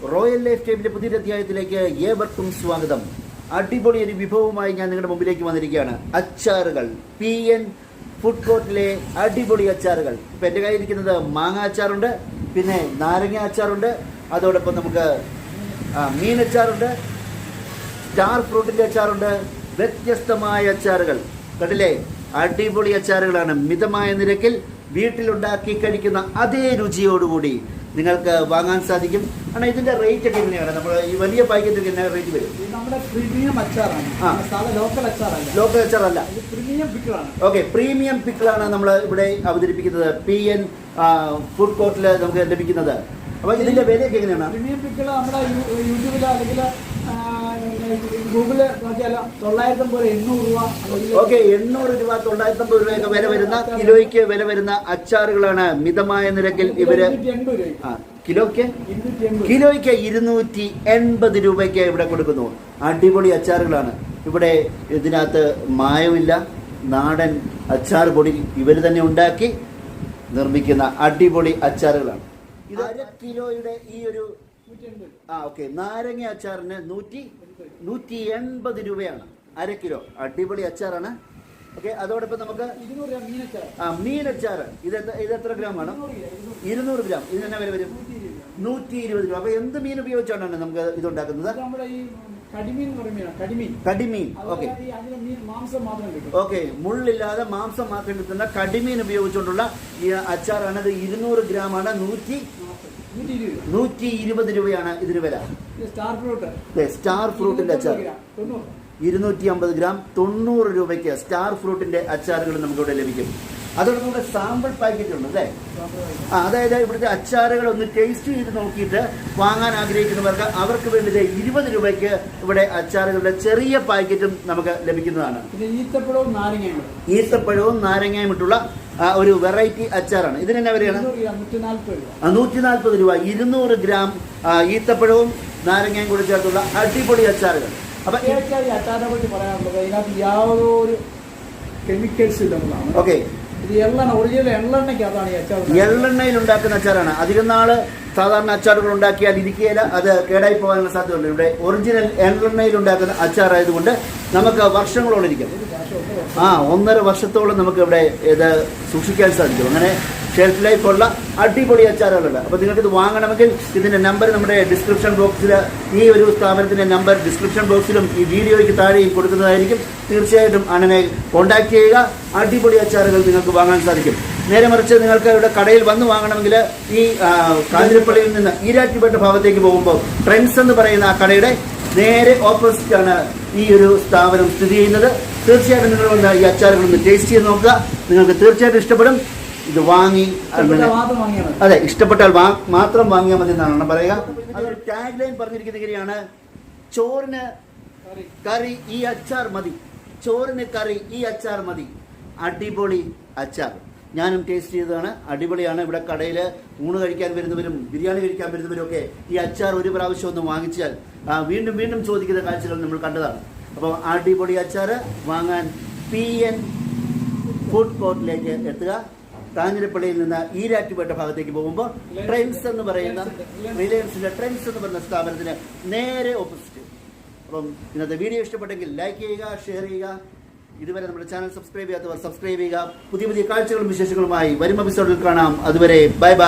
Royal life ടൈമിന്റെ പുതിയൊരു അധ്യായത്തിലേക്ക് ഏവർക്കും സ്വാഗതം. അടിപൊളി ഒരു വിഭവവുമായി ഞാൻ നിങ്ങളുടെ മുമ്പിലേക്ക് വന്നിരിക്കുകയാണ്. അച്ചാറുകൾ, PN ഫുഡ് കോർട്ടിലെ അടിപൊളി അച്ചാറുകൾ. ഇപ്പം എൻ്റെ കയ്യിൽ ഇരിക്കുന്നത് മാങ്ങ അച്ചാറുണ്ട്, പിന്നെ നാരങ്ങ അച്ചാറുണ്ട്, അതോടൊപ്പം നമുക്ക് മീൻ അച്ചാറുണ്ട്, സ്റ്റാർ ഫ്രൂട്ടിൻ്റെ അച്ചാറുണ്ട്, വ്യത്യസ്തമായ അച്ചാറുകൾ. കണ്ടില്ലേ, അടിപൊളി അച്ചാറുകളാണ്. മിതമായ നിരക്കിൽ വീട്ടിലുണ്ടാക്കി കഴിക്കുന്ന അതേ രുചിയോടുകൂടി നിങ്ങൾക്ക് വാങ്ങാൻ സാധിക്കും. കാരണം ഇതിന്റെ റേറ്റ് ഒക്കെ എങ്ങനെയാണ്? നമ്മൾ ഈ വലിയ പാക്കറ്റ് എങ്ങനെ റേറ്റ് വരും? നമ്മുടെ പ്രീമിയം അച്ചാറാണ്, ലോക്കൽ അച്ചാറല്ല, പ്രീമിയം പിക്കിളാണ്. ഓക്കെ, പ്രീമിയം പിക്കിളാണ് നമ്മൾ ഇവിടെ അവതരിപ്പിക്കുന്നത്. PN ഫുഡ് കോർട്ടിൽ നമുക്ക് ലഭിക്കുന്നത്. അപ്പൊ ഇതിന്റെ വിലയൊക്കെ എങ്ങനെയാണ്? പ്രീമിയം പിക്കിള് നമ്മുടെ യൂട്യൂബിൽ അല്ലെങ്കിൽ ഗൂഗിള് നോക്കിയാൽ 950 800 രൂപ. ഓക്കെ, 800 രൂപ 950 രൂപയൊക്കെ വില വരുന്ന കിലോയ്ക്ക് വില വരുന്ന അച്ചാറുകളാണ് മിതമായ നിരക്കിൽ ഇവര് കിലോയ്ക്ക് 280 രൂപയ്ക്ക് ഇവിടെ കൊടുക്കുന്നു. അടിപൊളി അച്ചാറുകളാണ്. ഇവിടെ ഇതിനകത്ത് മായമില്ല, നാടൻ അച്ചാർ പൊടി ഇവർ തന്നെ ഉണ്ടാക്കി നിർമ്മിക്കുന്ന അടിപൊളി അച്ചാറുകളാണ്. ഇത് 1 കിലോയുടെ ഈ ഒരു ഓക്കെ, നാരങ്ങ അച്ചാറിന് 180 രൂപയാണ് 1 കിലോ. അടിപൊളി അച്ചാറാണ്. ഓക്കെ, അതോടൊപ്പം നമുക്ക് മീൻ അച്ചാർ. ഇത് എത്ര ഗ്രാമാണ്? 200 ഗ്രാം. ഇതിന് തന്നെ വില വരും 120 രൂപ. അപ്പൊ എന്ത് മീൻ ഉപയോഗിച്ചാണ് നമുക്ക് ഇത് ഉണ്ടാക്കുന്നത്? കടിമീൻ. ഓക്കെ, മുള്ളില്ലാതെ മാംസം മാത്രം കിട്ടുന്ന കടിമീൻ ഉപയോഗിച്ചുകൊണ്ടുള്ള ഈ അച്ചാറാണ്. ഇത് 200 ഗ്രാമാണ്. 120 രൂപയാണ് ഇതിന് വില. സ്റ്റാർ ഫ്രൂട്ടിന്റെ അച്ചാർ 250 ഗ്രാം 90 രൂപയ്ക്ക് സ്റ്റാർ ഫ്രൂട്ടിന്റെ അച്ചാറുകൾ നമുക്കിവിടെ ലഭിക്കും. അതോടൊപ്പം ഇവിടെ സാമ്പിൾ പാക്കറ്റ് ഉണ്ട് അല്ലേ? അതായത് ഇവിടുത്തെ അച്ചാറുകൾ ഒന്ന് ടേസ്റ്റ് ചെയ്ത് നോക്കിയിട്ട് വാങ്ങാൻ ആഗ്രഹിക്കുന്നവർക്ക് അവർക്ക് വേണ്ടി 20 രൂപയ്ക്ക് ഇവിടെ അച്ചാറുകളുടെ ചെറിയ പാക്കറ്റും നമുക്ക് ലഭിക്കുന്നതാണ്. ഈത്തപ്പഴവും നാരങ്ങയും ഇട്ടുള്ള ഒരു വെറൈറ്റി അച്ചാറാണ്. ഇതിന് എന്നാ വരെയാണ്? 140 രൂപ. 200 ഗ്രാം ഈത്തപ്പഴവും നാരങ്ങയും കൂടി ചേർത്തുള്ള അടിപൊളി അച്ചാറുകൾ. അപ്പൊ അച്ചാറിനെ പറ്റി പറയാനുള്ളത്, ഇതിനകത്ത് യാതൊരു കെമിക്കൽസ് ഇല്ലെന്നതാണ്. ഓക്കെ, എള്ളെണ്ണയിൽ ഉണ്ടാക്കുന്ന അച്ചാറാണ്. അധികം നാള് സാധാരണ അച്ചാറുകൾ ഉണ്ടാക്കിയാൽ ഇരിക്കുകയില്ല, അത് കേടായി പോകാനുള്ള സാധ്യതയുണ്ട്. ഇവിടെ ഒറിജിനൽ എള്ളെണ്ണയിൽ ഉണ്ടാക്കുന്ന അച്ചാറായതുകൊണ്ട് നമുക്ക് വർഷങ്ങളോളം ഇരിക്കും. 1.5 വർഷത്തോളം നമുക്ക് ഇവിടെ ഇത് സൂക്ഷിക്കാൻ സാധിക്കും. അങ്ങനെ ഷെൽഫ് ലൈഫ് ഉള്ള അടിപൊളി അച്ചാറുകളുണ്ട്. അപ്പോൾ നിങ്ങൾക്ക് ഇത് വാങ്ങണമെങ്കിൽ ഇതിന്റെ നമ്പർ നമ്മുടെ ഡിസ്ക്രിപ്ഷൻ ബോക്സിൽ, ഈ ഒരു സ്ഥാപനത്തിന്റെ നമ്പർ ഡിസ്ക്രിപ്ഷൻ ബോക്സിലും ഈ വീഡിയോയ്ക്ക് താഴെയും കൊടുക്കുന്നതായിരിക്കും. തീർച്ചയായിട്ടും അണ്ണനെ കോൺടാക്ട് ചെയ്യുക. അടിപൊളി അച്ചാറുകൾ നിങ്ങൾക്ക് വാങ്ങാൻ സാധിക്കും. നേരെ മറിച്ച് നിങ്ങൾക്ക് ഇവിടെ കടയിൽ വന്ന് വാങ്ങണമെങ്കിൽ ഈ കാഞ്ഞിരപ്പള്ളിയിൽ നിന്ന് ഈരാറ്റുപേട്ട ഭാഗത്തേക്ക് പോകുമ്പോൾ ട്രെൻഡ്സ് എന്ന് പറയുന്ന ആ കടയുടെ നേരെ ഓപ്പോസിറ്റ് ആണ് ഈ ഒരു സ്ഥാപനം സ്ഥിതി ചെയ്യുന്നത്. തീർച്ചയായിട്ടും നിങ്ങൾ വന്ന് ഈ അച്ചാറുകൾ ഒന്ന് ടേസ്റ്റ് ചെയ്ത് നോക്കുക. നിങ്ങൾക്ക് തീർച്ചയായിട്ടും ഇഷ്ടപ്പെടും. ഇത് വാങ്ങി, അതെ, ഇഷ്ടപ്പെട്ടാൽ മാത്രം വാങ്ങിയാൽ മതി എന്നാണ് പറയുക. അതൊരു ടാഗ് ലൈൻ പറഞ്ഞിരിക്കുന്ന ഇങ്ങനെയാണ്: ചോറിന് കറി ഈ അച്ചാർ മതി, ചോറിന് കറി ഈ അച്ചാർ മതി. അടിപൊളി അച്ചാർ. ഞാനും ടേസ്റ്റ് ചെയ്തതാണ്. അടിപൊളിയാണ്. ഇവിടെ കടയിൽ ഊണ് കഴിക്കാൻ വരുന്നവരും ബിരിയാണി കഴിക്കാൻ വരുന്നവരും ഒക്കെ ഈ അച്ചാർ ഒരു പ്രാവശ്യം ഒന്ന് വാങ്ങിച്ചാൽ വീണ്ടും വീണ്ടും ചോദിക്കുന്ന കാഴ്ചകൾ നമ്മൾ കണ്ടതാണ്. അപ്പോൾ അടിപൊളി അച്ചാർ വാങ്ങാൻ PN ഫുഡ് കോർട്ടിലേക്ക് എത്തുക. കാഞ്ഞിരപ്പള്ളിയിൽ നിന്ന് ഈരാറ്റുപേട്ട ഭാഗത്തേക്ക് പോകുമ്പോൾ ട്രെൻഡ്സ് എന്ന് പറയുന്ന റിലയൻസിന്റെ ട്രെൻഡ്സ് എന്ന് പറയുന്ന സ്ഥാപനത്തിന് നേരെ ഓപ്പോസിറ്റ്. അപ്പം ഇന്നത്തെ വീഡിയോ ഇഷ്ടപ്പെട്ടെങ്കിൽ ലൈക്ക് ചെയ്യുക, ഷെയർ ചെയ്യുക. ഇതുവരെ നമ്മുടെ ചാനൽ സബ്സ്ക്രൈബ് ചെയ്യാത്തവർ സബ്സ്ക്രൈബ് ചെയ്യുക. പുതിയ പുതിയ കാഴ്ചകളും വിശേഷങ്ങളുമായി വരും എപ്പിസോഡിൽ കാണാം. അതുവരെ ബൈ ബൈ.